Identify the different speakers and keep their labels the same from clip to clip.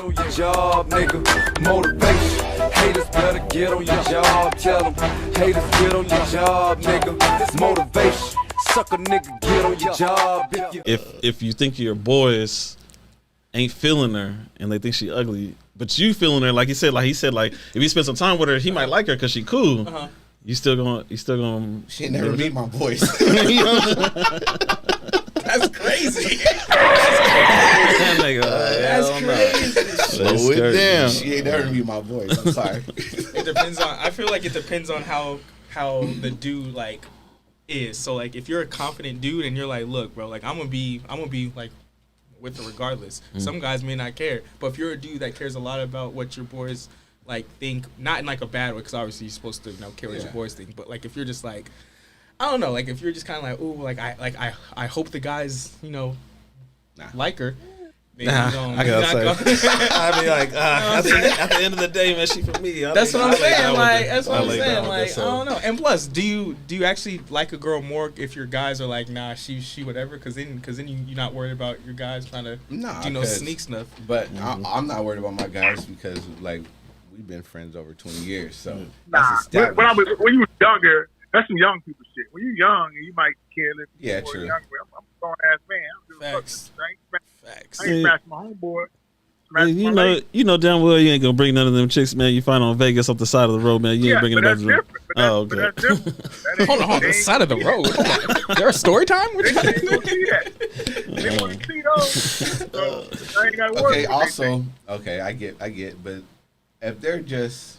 Speaker 1: on your job, nigga. Motivation. Haters better get on your job. Tell them. Haters get on your job, nigga. Motivation. Suck a nigga, get on your job.
Speaker 2: If you think your boys ain't feeling her and they think she ugly, but you feeling her, like he said, if you spend some time with her, he might like her because she cool. You still gonna.
Speaker 3: She ain't never meet my boys. That's crazy.
Speaker 2: That's crazy.
Speaker 3: Slow it down. She ain't never meet my boys. I'm sorry.
Speaker 4: It depends on. I feel like it depends on how the dude like is. So like, if you're a confident dude and you're like, look, bro, like I'm gonna be like with her regardless. Some guys may not care, but if you're a dude that cares a lot about what your boys like think, not in like a bad way, because obviously you're supposed to care what your boys think, but like if you're just like, I don't know, like if you're just kind of like, ooh, like I hope the guys like her. Maybe
Speaker 2: I gotta say, I mean, like at the end of the day, man, she for me.
Speaker 4: That's what I'm saying. Like I don't know. And plus, do you actually like a girl more if your guys are like, nah, she whatever? Because then you're not worried about your guys trying to sneak stuff.
Speaker 3: But I'm not worried about my guys because like we've been friends over 20 years, so that's established.
Speaker 5: When you were younger, that's some young people shit. When you're young, you might care a little bit more.
Speaker 3: True.
Speaker 5: Younger. I'm a grown ass man.
Speaker 4: Facts.
Speaker 5: I ain't smash my homeboy.
Speaker 2: You know damn well you ain't gonna bring none of them chicks, man. You find on Vegas off the side of the road, man. You ain't bringing them back to the. Oh, okay.
Speaker 5: But that's different.
Speaker 4: Hold on, the side of the road. There a story time?
Speaker 5: They ain't gonna see that. They want to see those. So I ain't got to worry.
Speaker 3: Okay. Also, okay, I get, but if they're just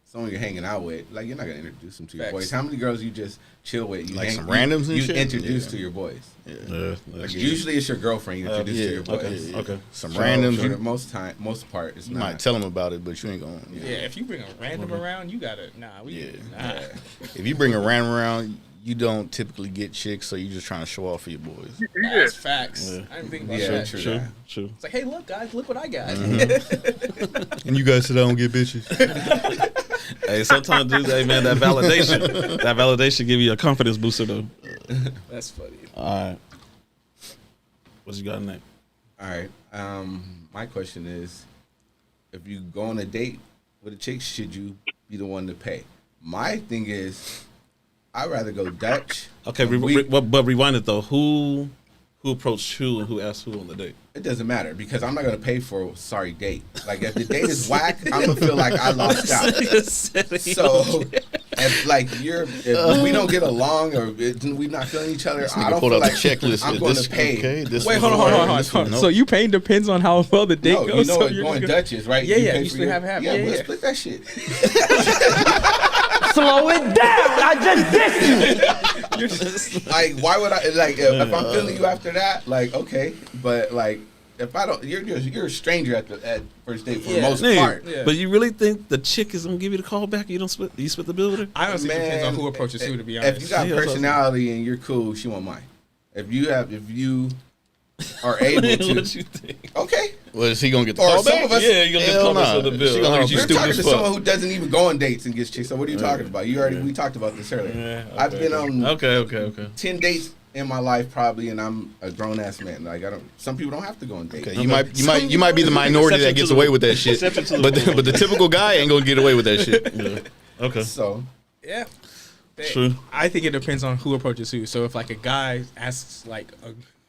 Speaker 3: someone you're hanging out with, like you're not gonna introduce them to your boys. How many girls you just chill with? You
Speaker 6: like some randoms and
Speaker 3: you
Speaker 6: shit?
Speaker 3: introduce to your boys. Like usually it's your girlfriend you introduce to your boys.
Speaker 6: Okay. Some randoms.
Speaker 3: For the most part, it's
Speaker 6: you
Speaker 3: not.
Speaker 6: might tell them about it, but you ain't gonna.
Speaker 4: Yeah, if you bring a random around, you gotta
Speaker 6: If you bring a random around, you don't typically get chicks, so you just trying to show off for your boys.
Speaker 4: That's facts. I didn't think about that.
Speaker 2: True.
Speaker 4: It's like, hey, look, guys, look what I got.
Speaker 6: And you guys said I don't get bitches.
Speaker 2: Hey, sometimes dudes, hey man, that validation give you a confidence booster though.
Speaker 4: That's funny.
Speaker 2: All right, what you got next?
Speaker 3: All right, my question is, if you go on a date with a chick, should you be the one to pay? My thing is, I'd rather go Dutch.
Speaker 2: Okay, but rewind it though. Who approached who and who asked who on the date?
Speaker 3: It doesn't matter because I'm not gonna pay for a sorry date. Like if the date is whack, I'm gonna feel like I lost out. So if we don't get along or we're not feeling each other, I don't feel like
Speaker 6: checklist.
Speaker 3: I'm going to pay.
Speaker 4: Wait, hold on. So you paying depends on how well the date goes.
Speaker 3: You know what going Dutch is, right?
Speaker 4: Yeah. You still have half.
Speaker 3: Yeah, we'll split that shit.
Speaker 1: Slow it down. I just dissed you.
Speaker 3: You're just like, why would I like if I'm feeling you after that? Like, okay, but like if I don't, you're a stranger at first date for the most part.
Speaker 2: Yeah. But you really think the chick is gonna give you the call back? You split the bill with her?
Speaker 4: I honestly depends on who approaches who. To be honest,
Speaker 3: if you got personality and you're cool, she won't mind. If you are able to,
Speaker 2: what you think?
Speaker 3: Okay.
Speaker 6: Well, is he gonna get the call back?
Speaker 3: Some of us,
Speaker 2: yeah, you're gonna get the call back with the bill.
Speaker 6: She gonna get you
Speaker 3: We're
Speaker 6: stupid
Speaker 3: talking
Speaker 6: as
Speaker 3: to
Speaker 6: fuck.
Speaker 3: someone who doesn't even go on dates and gets chicks. So what are you talking about? We talked about this earlier.
Speaker 2: Yeah, okay,
Speaker 3: I've been on
Speaker 2: okay
Speaker 3: 10 dates in my life probably, and I'm a grown ass man. Like some people don't have to go on dates.
Speaker 6: Okay, you might be the minority that gets away with that shit, but the typical guy ain't gonna get away with that shit.
Speaker 2: Yeah. Okay.
Speaker 3: So
Speaker 4: yeah.
Speaker 2: True.
Speaker 4: I think it depends on who approaches who. So if like a guy asks like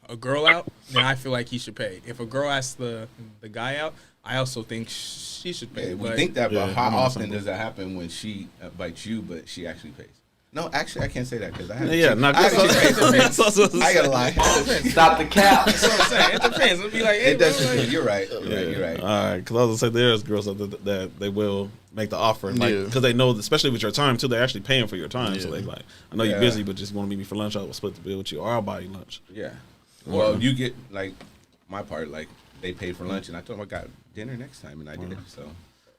Speaker 4: a girl out, then I feel like he should pay. If a girl asks the guy out, I also think she should pay.
Speaker 3: Yeah, we think that, but how often does that happen when she invites you, but she actually pays? No, actually, I can't say that because I have.
Speaker 2: Yeah, not good.
Speaker 3: I gotta lie.
Speaker 1: Stop the cap.
Speaker 4: That's what I'm saying. It depends. It'll be like, hey,
Speaker 3: it does depend. You're right. You're right.
Speaker 2: All right, because I was gonna say there's girls that they will make the offer, like because they know, especially with your time too, they're actually paying for your time. Yeah. So they like, I know you're busy, but just want to meet me for lunch. I will split the bill with you, or I'll buy you lunch.
Speaker 3: Yeah. Well, you get like my part, like they paid for lunch, and I told them I got dinner next time, and I did. So,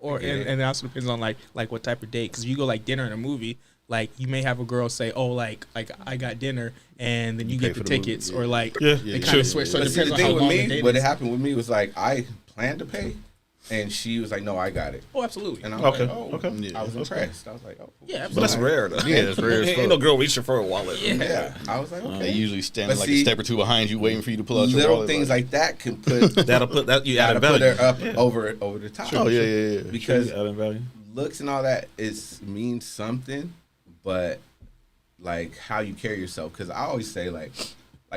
Speaker 4: and it also depends on like what type of date. Because if you go like dinner in a movie, like you may have a girl say, "Oh, like I got dinner," and then you get the tickets, or they kind of switch. So it depends on how long the date is.
Speaker 3: What happened with me was like I planned to pay, And she was like, "No, I got it."
Speaker 4: Oh, absolutely.
Speaker 3: And I was
Speaker 2: Okay,
Speaker 3: like, "Oh,
Speaker 2: okay.
Speaker 3: I was
Speaker 6: that's
Speaker 3: impressed." I was like, "Oh,
Speaker 4: Yeah,
Speaker 2: But that's rare though.
Speaker 6: Yeah, it's rare as
Speaker 2: Ain't no
Speaker 6: fuck.
Speaker 2: girl reaching for a wallet.
Speaker 3: yeah." I was like,
Speaker 6: They
Speaker 3: "Okay."
Speaker 6: usually standing
Speaker 3: But
Speaker 6: like
Speaker 3: see,
Speaker 6: a step or two behind you, waiting for you to pull out your
Speaker 3: Little
Speaker 6: wallet.
Speaker 3: things like that can put
Speaker 2: That'll put that you added
Speaker 3: gotta put
Speaker 2: value.
Speaker 3: her up over the top.
Speaker 6: oh yeah.
Speaker 3: Because
Speaker 2: Added value.
Speaker 3: looks and all that means something, but like how you carry yourself. Because I always say like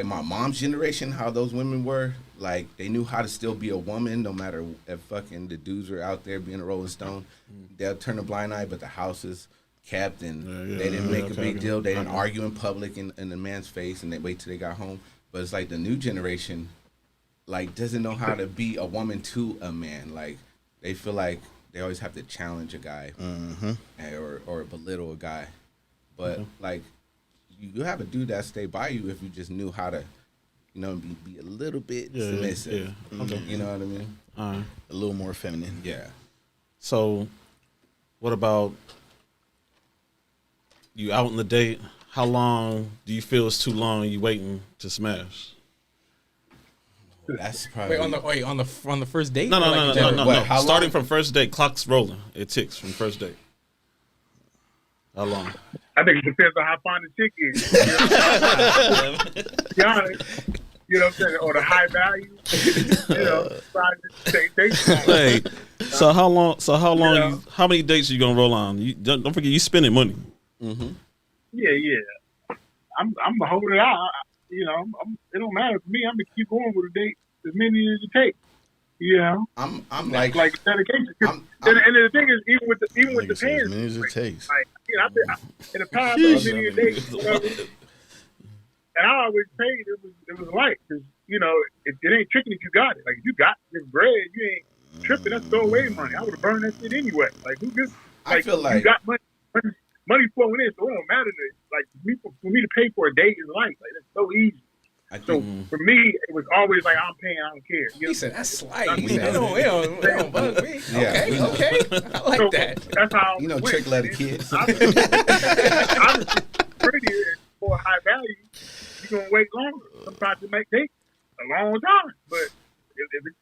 Speaker 3: my mom's generation, how those women were, like they knew how to still be a woman no matter if fucking the dudes were out there being a Rolling Stone. They'll turn a blind eye, but the house is kept and they didn't make a big deal. They didn't argue in public in the man's face, and they wait till they got home. But it's like the new generation, like doesn't know how to be a woman to a man. Like they feel like they always have to challenge a guy or belittle a guy. But like you have a dude that stay by you if you just knew how to, you know, be a little bit submissive.
Speaker 2: Yeah. Okay.
Speaker 3: You know what I mean?
Speaker 6: A little more feminine.
Speaker 3: Yeah.
Speaker 2: So, what about you out on the date? How long do you feel is too long? You waiting to smash?
Speaker 3: That's probably
Speaker 4: on the first date.
Speaker 2: No.
Speaker 3: What, how
Speaker 2: Starting
Speaker 3: long?
Speaker 2: from first date, clock's rolling. It ticks from first date. How long?
Speaker 5: I think it depends on how fine the chick is. Be honest. You know what I'm saying? Or the high value. You know,
Speaker 2: Hey, so how long?
Speaker 5: Yeah.
Speaker 2: How many dates you gonna roll on? You don't forget you spending money.
Speaker 5: Yeah. I'm gonna hold it out. You know, it don't matter for me. I'm gonna keep going with a date as many as it takes. You know,
Speaker 3: I'm like
Speaker 5: dedication. And the thing is, even with the
Speaker 6: As
Speaker 5: pants,
Speaker 6: many as it takes.
Speaker 5: like you know, in the past, I've been in dates, whatever, and I always paid. It was light because you know it ain't tricking if you got it. Like if you got your bread, you ain't tripping. That's throwaway money. I would have burned that shit anyway. Like who gives?
Speaker 3: I feel like
Speaker 5: you got money flowing in, so it don't matter to like for me to pay for a date is light. Like that's so easy. So for me, it was always like I'm paying, I don't care. You know?
Speaker 4: He said that's slight.
Speaker 5: He said,
Speaker 4: It don't bug me.
Speaker 3: Yeah.
Speaker 4: Okay. I like
Speaker 5: So
Speaker 4: that.
Speaker 5: that's how
Speaker 3: you know,
Speaker 5: it
Speaker 3: trick
Speaker 5: went.
Speaker 3: letter kids.
Speaker 5: Obviously, prettier and more high value. You're gonna wait longer. Sometimes it may take a long time, but if it,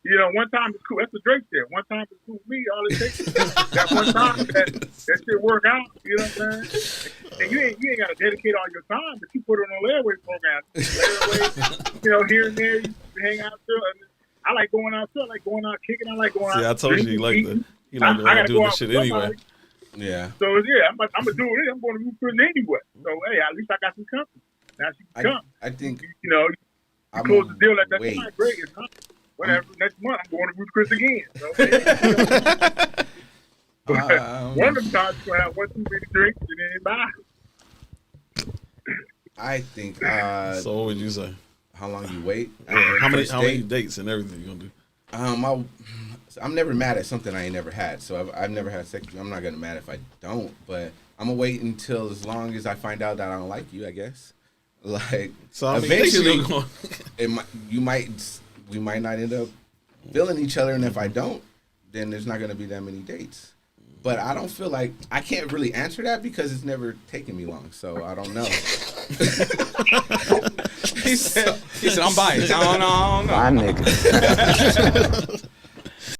Speaker 5: you know, one time it's cool. That's what Drake said. One time it's cool with me. All it takes is that one time that shit work out. You know what I'm saying? And you ain't got to dedicate all your time, but you put it on a layaway program. Layaway, you know, here and there, you hang out too. I like going out too. I like going out kicking. I like going out.
Speaker 2: See, I told you you like
Speaker 5: drinking,
Speaker 2: that. You like
Speaker 5: I gotta
Speaker 2: doing
Speaker 5: go
Speaker 2: this
Speaker 5: out
Speaker 2: shit
Speaker 5: with
Speaker 2: anyway.
Speaker 5: somebody.
Speaker 3: Yeah.
Speaker 5: So yeah, I'm gonna do it. I'm going to Ruth Chris anyway. So hey, at least I got some company. Now she can come.
Speaker 3: I think
Speaker 5: You know,
Speaker 3: I'm
Speaker 5: close the deal at that
Speaker 3: wait.
Speaker 5: time. Great, it's not. Whatever. Next month I'm going to Ruth Chris again. So, one of them times you're gonna have one too many drinks and then bye.
Speaker 3: I think
Speaker 2: So what would you say?
Speaker 3: how long you wait?
Speaker 2: How many
Speaker 3: First date?
Speaker 2: dates and everything you gonna do?
Speaker 3: I'm never mad at something I ain't never had. So I've never had sex. I'm not gonna mad if I don't. But I'm gonna wait until as long as I find out that I don't like you. I guess. Like
Speaker 2: So how many dates
Speaker 3: eventually,
Speaker 2: you gonna go?
Speaker 3: we might not end up feeling each other, and if I don't, then there's not gonna be that many dates. But I don't feel like I can't really answer that because it's never taken me long, so I don't know.
Speaker 4: He said I'm biased. I don't know.
Speaker 7: My nigga.